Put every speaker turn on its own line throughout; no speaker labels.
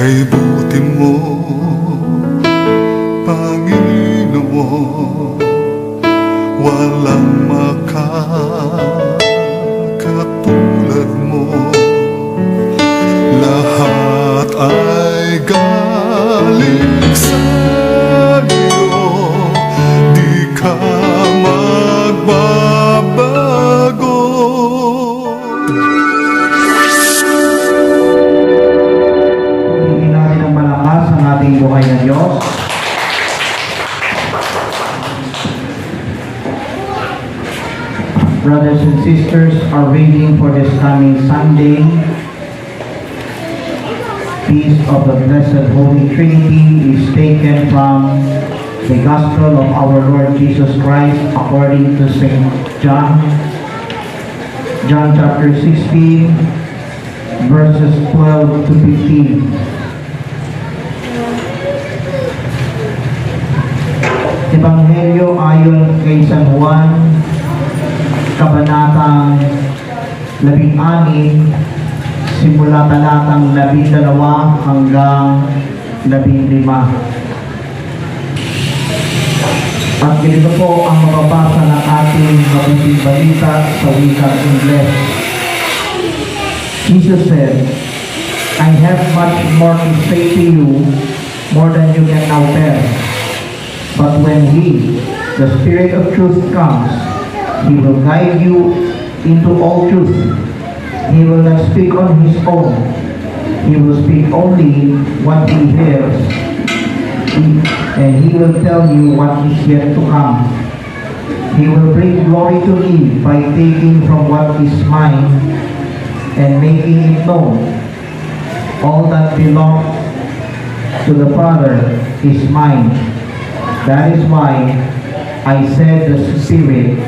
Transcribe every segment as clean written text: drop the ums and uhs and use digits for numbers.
Kay buti mo, Panginoon, walang makakatulad mo. Lahat ay galing sa iyo, di ka magbabago.
Hindi natin ang malakas ang ating buhay na Diyos. Brothers and sisters are waiting for this coming Sunday. Feast of the Blessed Holy Trinity is taken from the Gospel of our Lord Jesus Christ according to St. John. John chapter 16, verses 12 to 15. Ebanghelyo ayon kay San Juan, Kabanatang 16, simula talatang 12 hanggang 15. At ganito po ang mababasa ng ating mabuting balita sa wikang Ingles. Jesus said, I have much more to say to you, more than you can now bear. But when He, the Spirit of truth, comes, He will guide you into all truth. He will not speak on His own. He will speak only what He hears. And He will tell you what is yet to come. He will bring glory to me by taking from what is mine and making it known. All that belongs to the Father is mine. That is why I said the Spirit.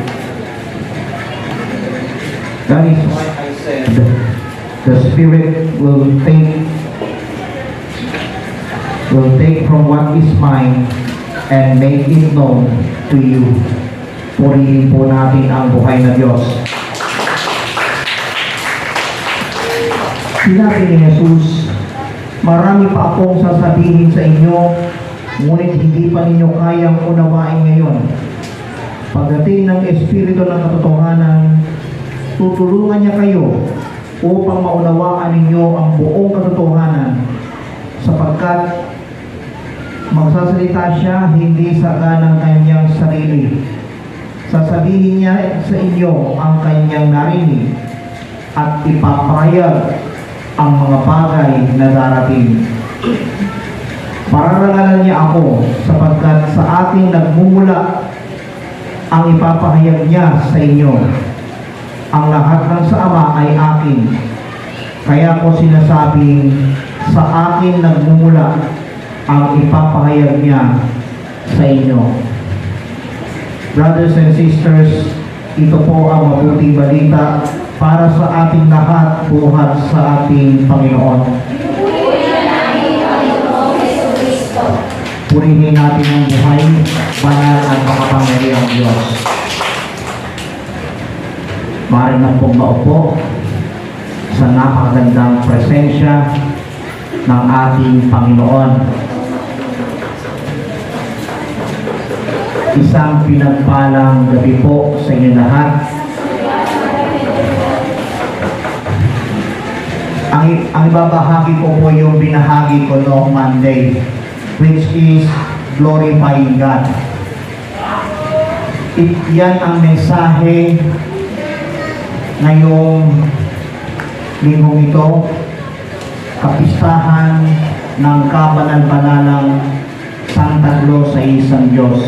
That is why I said the Spirit will take from what is mine and make it known to you. Purihin po natin ang buhay na Diyos. Sinabi ni Jesus, marami pa akong sasabihin sa inyo, ngunit hindi pa ninyo kayang unawain ngayon. Pagdating ng Espiritu ng katotohanan, tutulungan niya kayo upang maunawaan ninyo ang buong katotohanan, sapagkat magsasalita siya hindi sa ganang kanyang sarili. Sasabihin niya sa inyo ang kanyang narinig at ipapahayag ang mga bagay na darating. Pararangalan niya ako sapagkat sa aking nagmumula ang ipapahayag niya sa inyo. Ang lahat ng sa Ama ay akin. Kaya ko sinasabing sa akin nagmumula ang ipapahayag niya sa inyo. Brothers and sisters, ito po ang mabuting balita para sa ating lahat buhat sa ating Panginoon. Purihin natin ang buhay, banal at makapangyarihang Diyos. Maaari na pong maupo sa napakagandang presensya ng ating Panginoon. Isang pinagpalang gabi po sa inyo lahat. Ang ibabahagi ko po yung binahagi ko noong Monday, which is glorifying God. Yan ang mensahe ngayong linggong ito, kapistahan ng kabanal-banalang Santa Claus sa isang Diyos.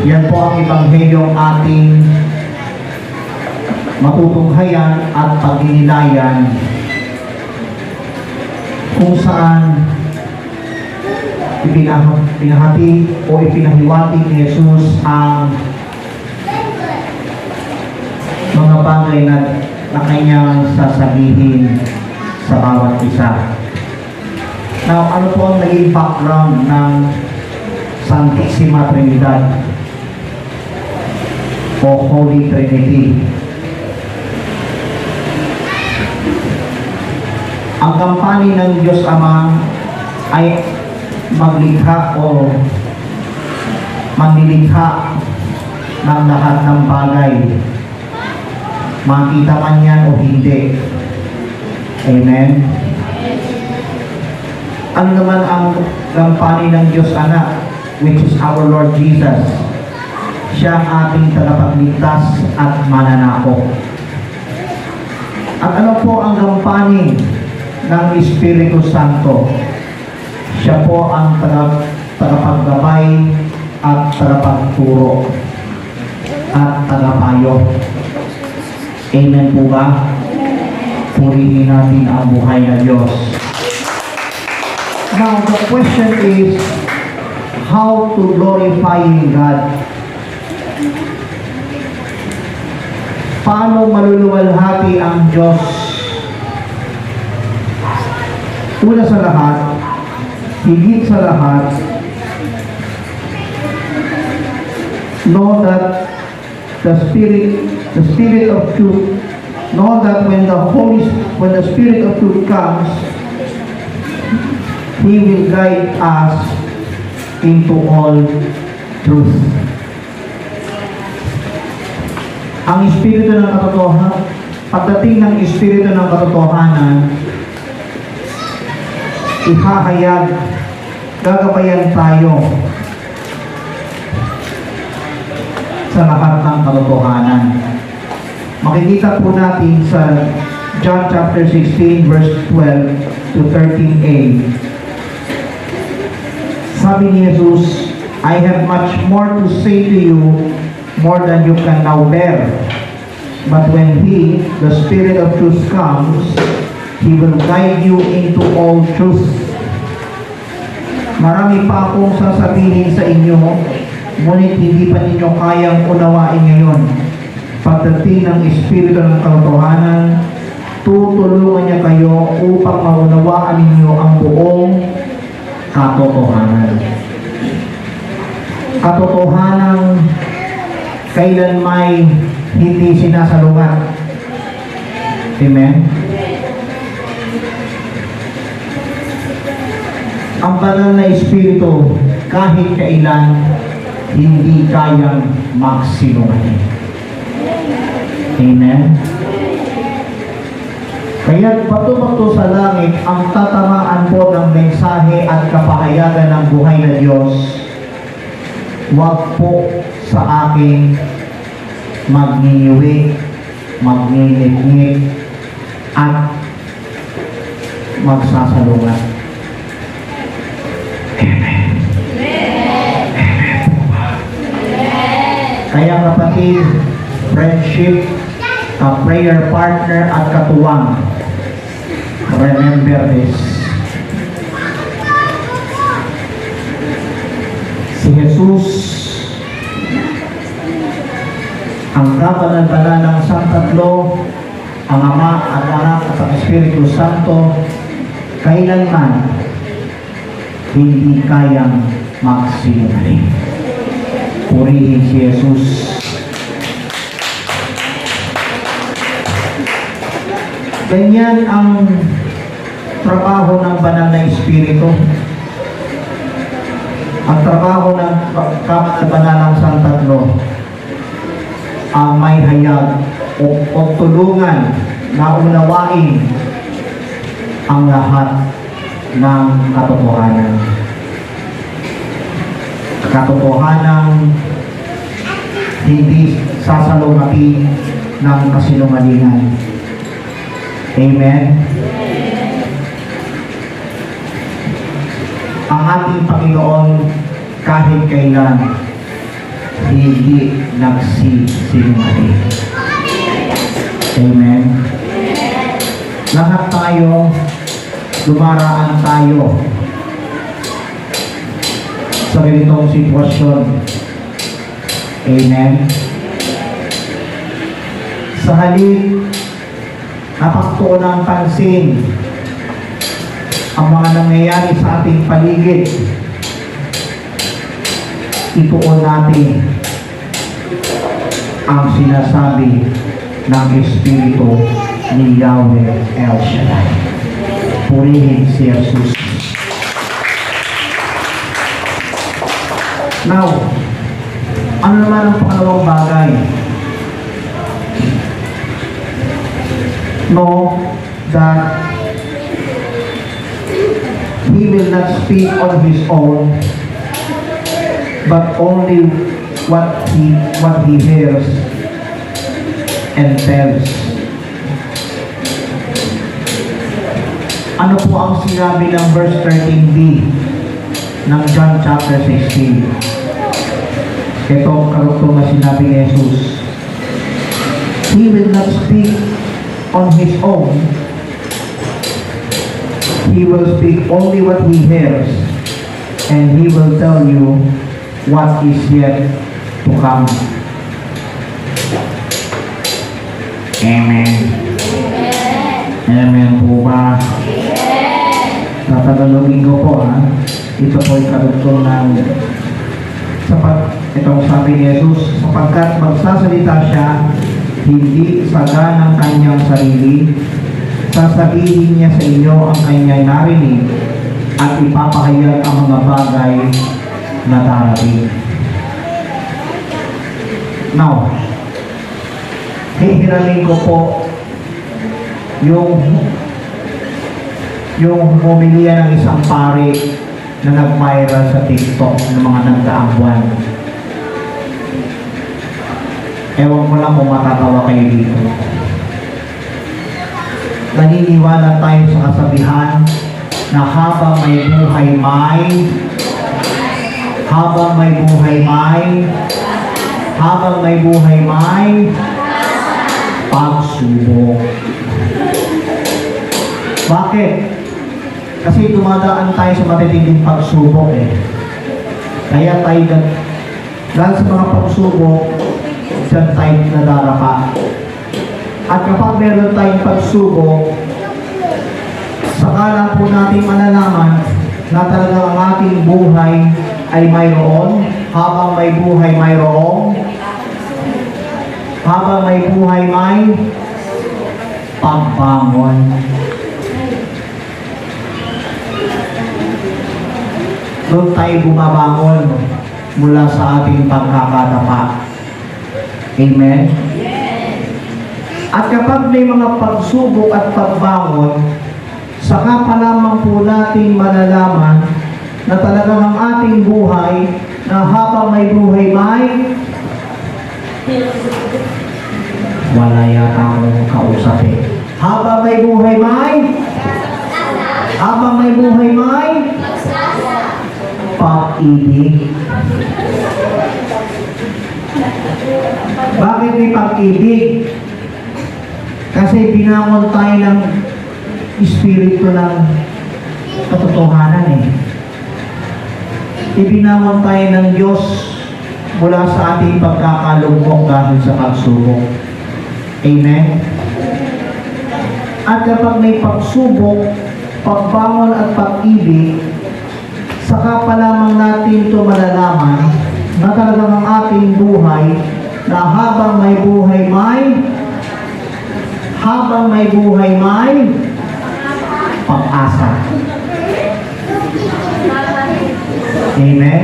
Yan po ang ebanghelyong ating matutunghayan at pag-inilayan, kung saan pinahati o ipinahiwati ni Jesus ang mga bagay na kanyang sasabihin sa bawat isa. Now, ano po ang naging background ng Santissima Trinidad o Holy Trinity? Ang kampanya ng Diyos Ama ay maglikha o manlilikha ng lahat ng bagay. Makita man yan o hindi. Amen? Ano naman ang gampanin ng Diyos Anak, which is our Lord Jesus? Siya ang ating tagapagligtas at mananako. At ano po ang gampanin ng Espiritu Santo? Siya po ang tagapaggabay at tagapagturo at tagapayo. Amen po ba? Purihin natin ang buhay na Diyos. Now, the question is, how to glorify God? Paano maluluwalhati ang Diyos? Una sa lahat, higit sa lahat, know that the Spirit of truth, know that when the Spirit of truth comes, He will guide us into all truth. Ang Espiritu ng katotohanan, pagdating ng Espiritu ng katotohanan, ihahayag, gagabayan tayo sa lahat ng katotohanan. Makikita po natin sa John chapter 16 verse 12 to 13a. Sabi ni Jesus, I have much more to say to you, more than you can now bear. But when He, the Spirit of truth comes, He will guide you into all truth. Marami pa akong sasabihin sa inyo, ngunit hindi pa ninyo kayang unawain ngayon. Pagdating ng Espiritu ng katotohanan, tutulungan niya kayo upang maunawaan ninyo ang buong katotohanan. Katotohanan kailan may hindi sinasalungat. Amen? Ang banal na Espiritu kahit kailan hindi kayang magsinungaling. Amen? Kaya bato-bato sa langit ang tatamaan po ng mensahe at kapahayagan ng buhay na Diyos. Huwag po sa akin magniiwi, magninit-nit, at magsasalungat. Amen. Amen. Kaya kapatid, friendship, prayer partner at katuwang, remember this. Si Jesus, ang kabanal-banal ng Santatlo, ang Ama at Anak at ang Espiritu Santo, kailanman hindi kayang magsinungaling. Purihin si Jesus. Ganyan ang trabaho ng banal na Espiritu. Ang trabaho ng kabanal ng Santatlo ang may hayag o tulungan na unawain ang lahat ng katotohanan. Katotohanan hindi sasalungatin ng kasinungalingan. Amen? Ang ating Panginoon kahit kailan hindi nagsisinungaling. Amen? Lahat tayo, dumaraan tayo sa ganitong sitwasyon. Amen? Sa halip, napagtuon ng pansin ang mga nangyayari sa ating paligid, ituon natin ang sinasabi ng Espiritu ni Yahweh El Shaddai. Purihin si Jesus. Now, ano naman ang pangalawang bagay? Know that he will not speak on his own, but only what he hears and tells. Ano po ang sinabi ng verse 13b ng John chapter 16? Ito ang karugtong na sinabi ni Jesus. He will not speak on his own. He will speak only what he hears, and he will tell you what is yet to come. Amen. Amen po ba? Tatagalogin ko po, ha? Ito po ay karugtong ng itong sabi ni Jesus, sapagkat magsasalita siya hindi saga ng kanyang sarili, sasabihin niya sa inyo ang kanyang narinig at ipapahayag ang mga bagay na darating. Now, hihiramin ko po yung humiliya ng isang pari na nag-viral sa TikTok ng mga nagdaang buwan. Ewan ko lang kung matatawa kayo dito. Naniniwala tayo sa kasabihan na habang may buhay may pagsubok. Bakit? Kasi dumadaan tayo sa matitinding pagsubok eh. Kaya tayo dahil sa mga pagsubok, dyan tayo nadarapa. At kapag meron tayong pagsubok, saka lang po natin malalaman na talagang ang ating buhay ay mayroon, habang may buhay mayroon, habang may buhay may pagbangon. Doon tayo bumabangon mula sa ating pagkakadapa. Amen? At kapag may mga pagsubok at pagbangon, saka pa lamang po natin malalaman na talagang ang ating buhay na habang may buhay may wala yata akong kausap eh. Habang may buhay may pag-ibig. Bakit may pag-ibig? Kasi binangon tayo ng espiritu ng katotohanan eh. Ibinangon tayo ng Diyos mula sa ating pagkakalugmok dahil sa pagsubok. Amen? At kapag may pagsubok, pagbangon at pag-ibig, saka pa lamang natin ito malalaman na talagang ang ating buhay na habang may buhay may pag-asa. Amen?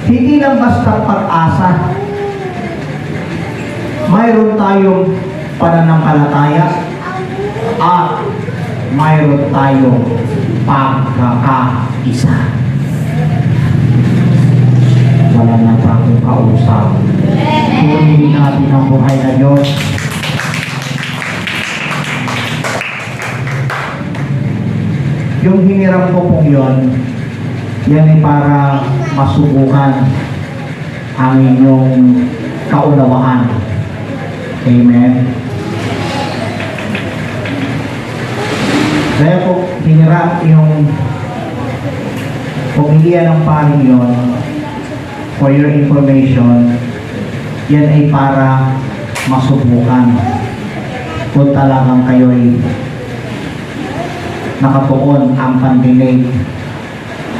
Hindi lang basta pag-asa. Mayroon tayong pananampalataya at mayroon tayong pagkakaisa. Wala na tayong kausap. Purihin natin ang buhay na Diyos. Yung hiniram ko pong yun, yan ay para masubukan ang inyong kaunawaan. Amen. Kaya po, hiniram yung pumilihan ng paring yun, for your information, yan ay para masubukan kung talagang kayo'y nakatuon ang pandinig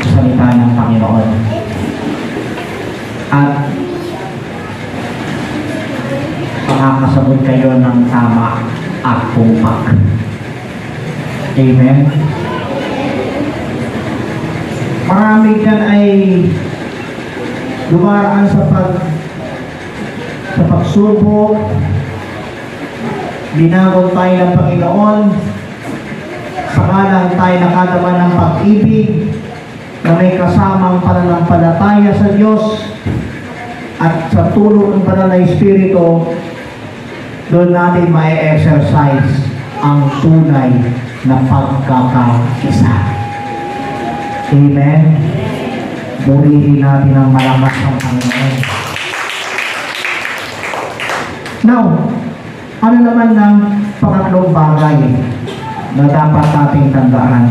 sa salita ng Panginoon. At makakasabot kayo ng tama at tumpak. Amen? Marami dyan ay dumaraan sa pagsubok, binagon tayo ng Panginoon, sakalang tayo nakadama ng pag-ibig na may kasamang pananampalataya sa Diyos at sa tulong ng banal na Espiritu, doon natin ma-exercise ang tunay na pagkakaisa. Amen? Purihin natin ang malakas ng Panginoon. Now, ano naman ng pangatlong bagay na dapat nating tandaan?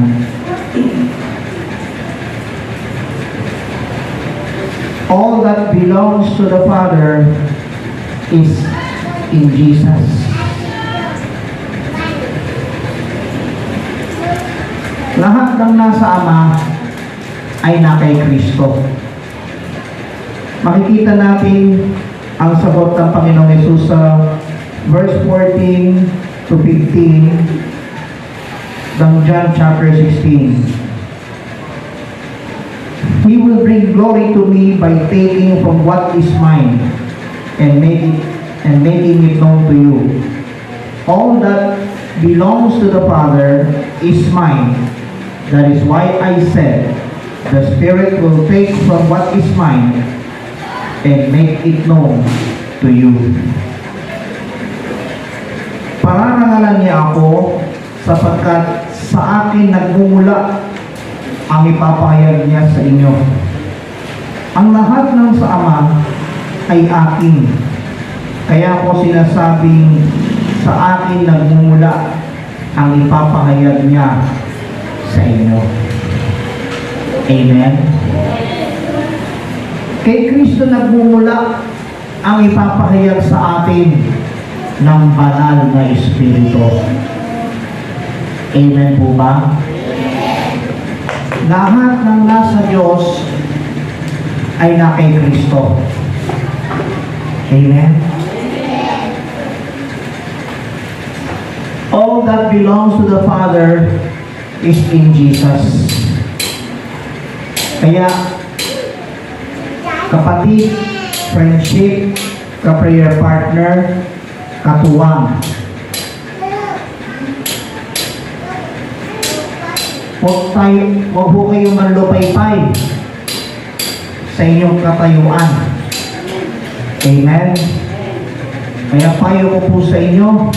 All that belongs to the Father is in Jesus. Lahat ng nasa Ama ay na kay Kristo. Makikita natin ang sagot ng Panginoong Hesus sa verse 14 to 15 ng John chapter 16. He will bring glory to me by taking from what is mine and making it known to you. All that belongs to the Father is mine. That is why I said, the Spirit will take from what is mine and make it known to you. Pararangalan niya ako sapagkat sa akin nagmumula ang ipapahayag niya sa inyo. Ang lahat ng sa Ama ay akin. Kaya ko sinasabing sa akin nagmumula ang ipapahayag niya sa inyo. Amen? Kay Kristo nagmumula ang ipapahayag sa atin ng banal na Espiritu. Amen po ba? Lahat ng nasa Diyos ay na kay Kristo. Amen? All that belongs to the Father is in Jesus. Kaya, kapatid, friendship, ka-prayer partner, katuwang. Huwag po kayong manlupay-pay sa inyong katayuan. Amen? Kaya payo ko po sa inyo,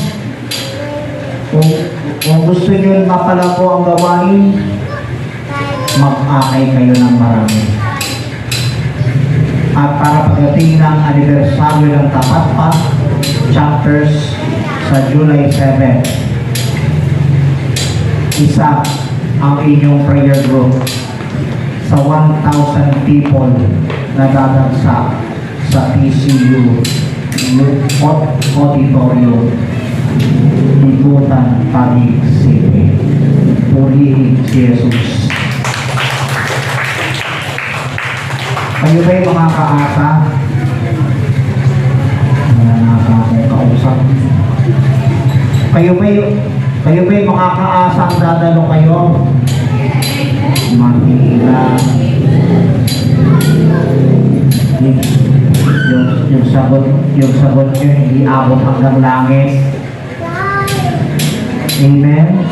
kung gusto nyo mapalago ang gawain, mag-akay kayo ng marami. At para pagdating ng anibersaryo ng Tapat Pa chapters sa July 7, isa ang inyong prayer group sa 1,000 people na dadagsa sa PCU Auditorium, Igutan, Taguig City. Purihin si Jesus. Kayo ba'y makakaasa? Wala na akong kausap. Kayo ba'y makakaasang dadalo kayo? Manila. Yung sagot nyo hindi abot hanggang langit. Amen?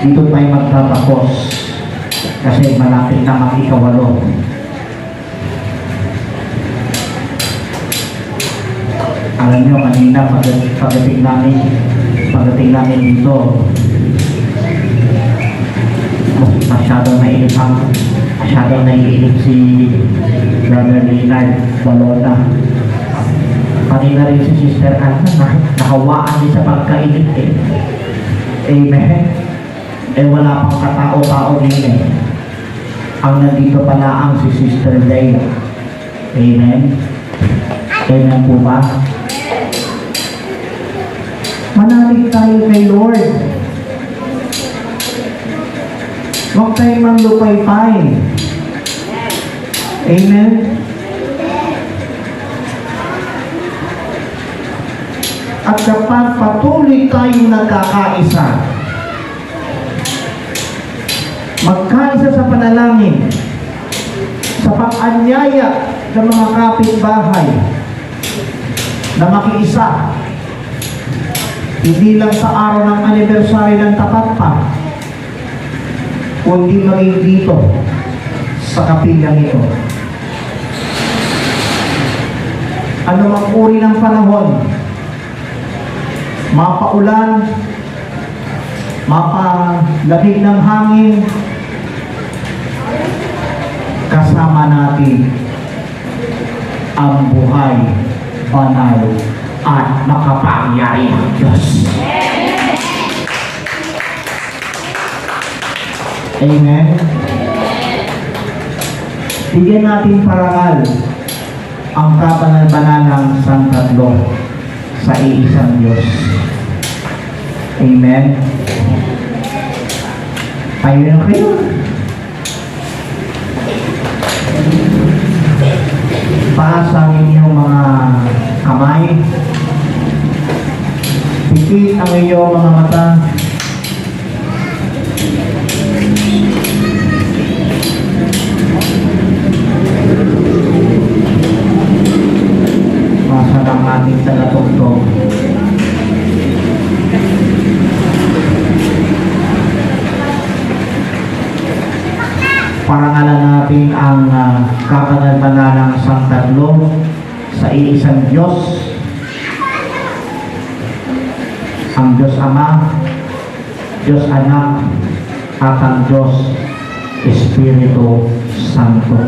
Dito tayo magtatapos kasi malapit na mag-ikawalo. Alam nyo, kanina pagdating namin dito, masyadong naiinip si Brother Leonard Balona. Kanina rin si Sister Anna, nakawaan din sa pagkainip eh. Amen? Eh wala pang katao-tao din eh. Ang nandito pala ang si Sister Leila. Amen? Amen po ba? Manalig tayo kay Lord. Huwag tayong manlupay-pay. Amen? At kapag patuloy tayong nagkakaisa, base sa panalangin, sa pag-anyaya ng mga kapitbahay na makiisa, hindi lang sa araw ng anibersaryo ng tapat pa, kundi maging dito sa kapilyang ito. Ano mang uri ng panahon, mapaulan, mapalamig ng hangin, kasama natin ang buhay, banal, at makapangyarihang Diyos. Amen. Bigyan natin parangal ang kabanal-banalang Santatlo sa iisang Diyos. Amen. Tayo na kayo. Taas ang inyong mga kamay. Pikit ang inyong mga mata. Masadang ating tagatugtog. Parangalan natin ang kabanal-banalang Santatlo sa iisang Diyos, ang Diyos Ama, Diyos Anak, at ang Diyos Espiritu Santo.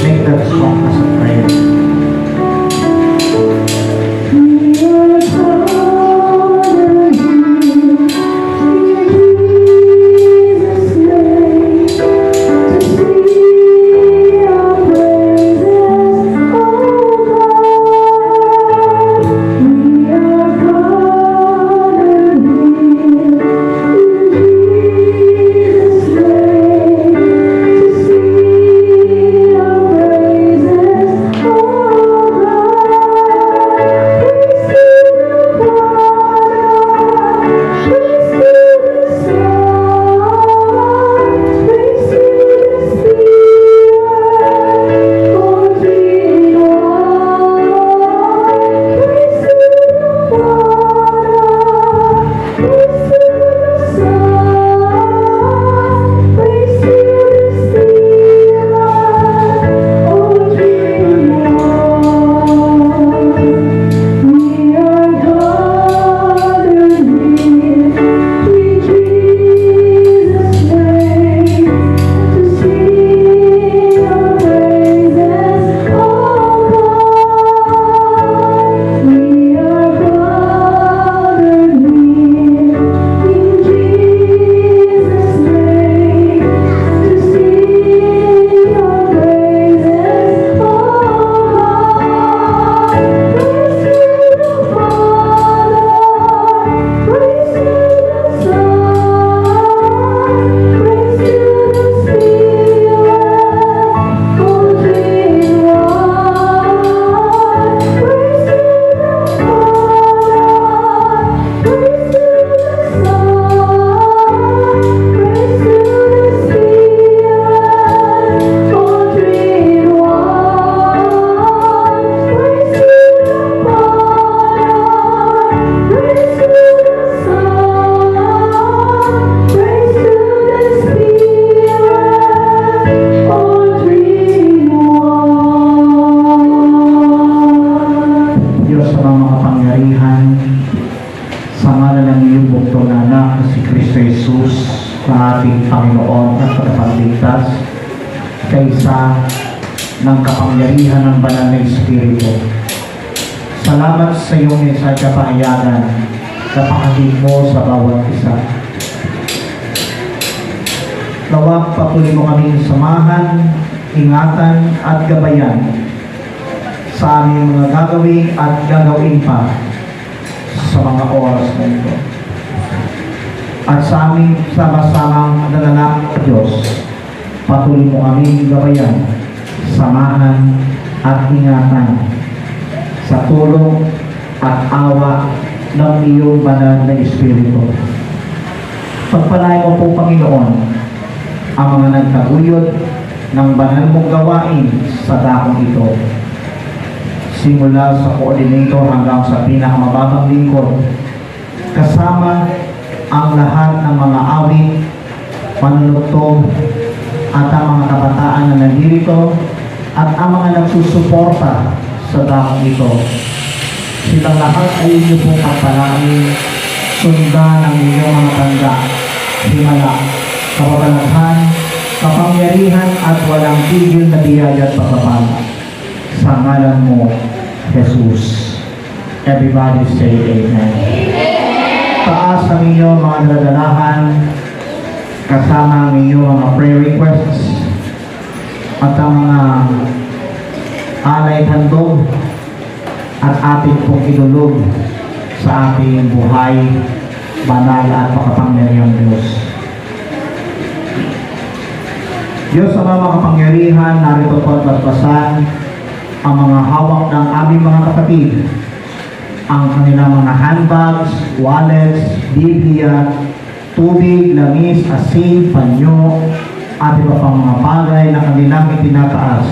Make that song as a prayer. ating Panginoon at tagapagligtas kaysa ng kapangyarihan ng banal na Espiritu. Salamat sa iyong sa kapahayagan na pakatid mo sa bawat isa. Nawang patuloy mo kaming samahan, ingatan at gabayan sa aming mga gagawin at gagawin pa sa mga oras na ito. At sa aming sama-samang nalalak Diyos, patuloy mo kaming gabayan, samahan at ingatan sa tulong at awa ng iyong banal na Espiritu. Pagpalain mo po, Panginoon, ang mga nagtaguyod ng banal mong gawain sa dakong ito. Simula sa coordinator hanggang sa pinakamababang lingkod, kasama ang lahat ng mga awit, manunugtog, at ang mga kabataan na nandito, at ang mga nagsusuporta sa dakong ito. Silang lahat ay inyo pong pagpalain, sundan ang inyong mga tanda, himala, kababalaghan, kapangyarihan at walang tigil na biyaya at pagpapala. Sa ngalan mo, Jesus. Everybody say Amen. Taas ang inyong mga daladalahan, kasama ang inyong mga prayer requests, at ang mga alay handog at ating pong idulog sa ating buhay, banal at makapangyarihang Diyos. Diyos sa mga makapangyarihan, narito po at basbasan ang mga hawak ng aming mga kapatid, ang kanilang mga handbags, wallets, Biblia, tubig, langis, asin, panyo, at iba pang mga bagay na kanilang itinataas.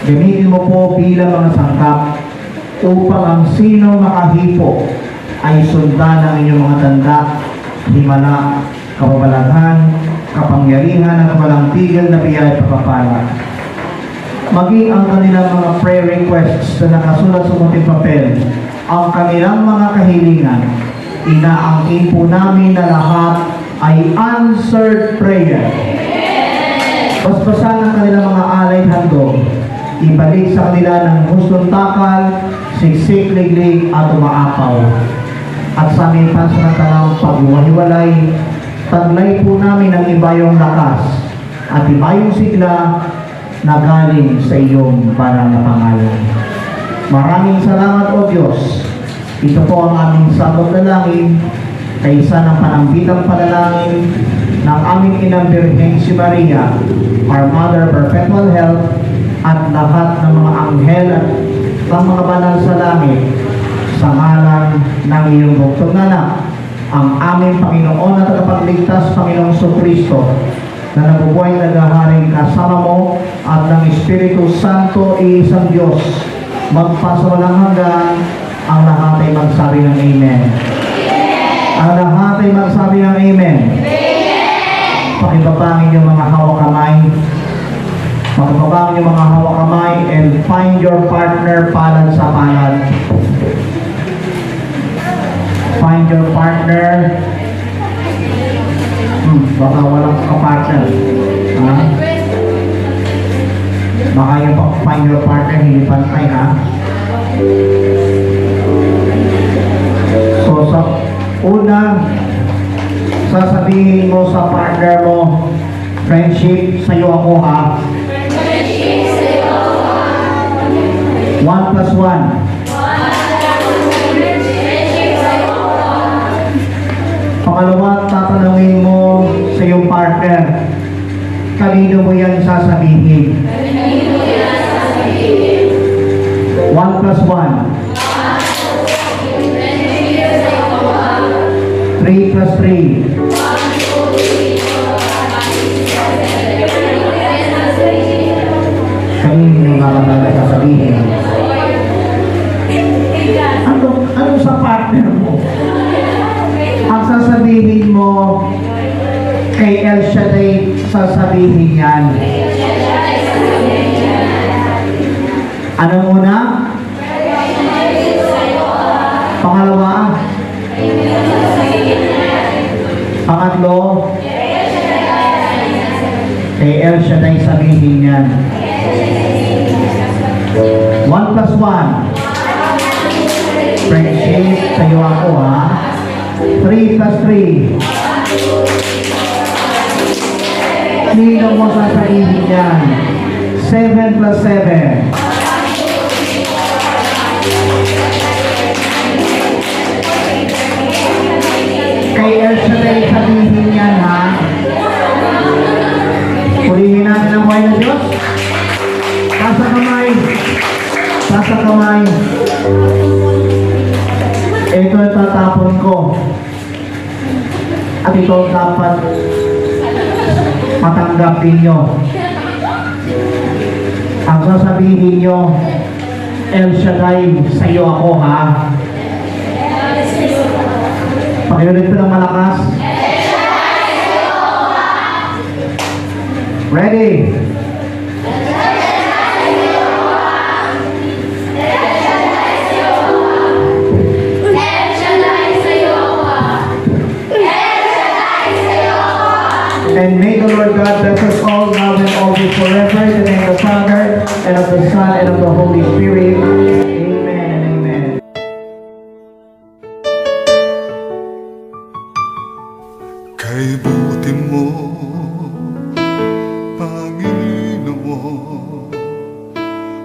Gamitin mo po bilang mga sangkap upang ang sino makahipo ay sundan ang inyong mga tanda, himala, kababalaghan, kapangyarihan at walang tigil na biyaya at pagpapala. Maging ang kanilang mga prayer requests na nakasulat sa munting papel, ang kanilang mga kahilingan, inaangkin po namin na lahat ay answered prayer. Basbasan ang kanilang mga alay handog, ibalik sa kanila ng hustong takal, siksik, liglig at umaapaw. At sa aming pansamantalang paghiwalay, taglay po namin ang ibayong lakas at ibayong sigla na galing sa iyong banal na pangalan. Maraming salamat, O Diyos. Ito po ang aming sabot na langin, kaysa ng panambitang panalangin ng aming inang Birheng si Maria, our Mother Perpetual Health, at lahat ng mga anghel at ng mga banal sa langit, sa ngalan ng iyong buktong anak, ang aming Panginoon at tagapagligtas, Panginoong Kristo, na nabubuhay naghaharing kasama mo at ng Espiritu Santo, iisang Diyos, magpasawalang hanggan. Ang lahat ay magsabi ng Amen. Ang lahat ay magsabi ng Amen. Pakibaba ang inyong mga hawak kamay. Pakibaba ang inyong mga hawak kamay and find your partner palad sa palad. Find your partner. Baka walang kapartner. Ha? Baka yung find your partner, hindi pantay, ha? So, sa una, sasabihin mo sa partner mo, friendship, sa'yo ako, ha? 1 plus 1. Pangalawa, tatanungin mo sa iyong partner, kanino mo yan sasabihin? 1 plus 1. 3 plus 3. Kanino yung mga sasabihin? Ano sa partner mo? Ang sasabihin mo kay El Shaddai, sasabihin yan. Ano muna? Pangalawa? Pangatlo? Kay El Shaddai sabihin yan. 1 plus 1. Friendship, sa'yo ako, ha? 3 plus 3. Ninong mo sasabihin yan. 7 plus 7. Kay El Shaddai sabihin yan, ha? Purihin natin ang buhay ng Diyos. Tasa kamay. Tasa kamay. Ito ang tatapon ko. At ito ang dapat matanggap ninyo. Ang sasabihin nyo, El Shaddai, sa iyo ako, ha? Pakiulit ko ng malakas. Ready? And may the Lord God bless us all now and always forever. In the name of the Father, and of the Son, and of the Holy Spirit. Amen and amen.
Kay buti mo, Panginoon,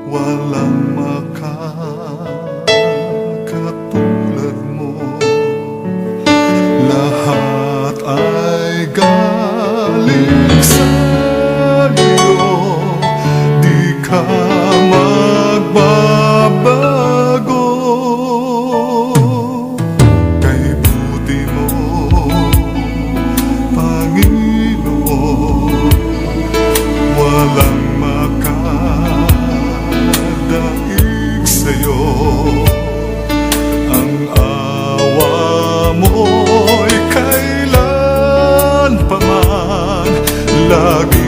walang makakatulad mo. Lahat ay galing sa iyo, di ka magbabago. Kay buti mo, Panginoon, walang makadaig sa'yo. Ang awa mo'y kailan pa man lagi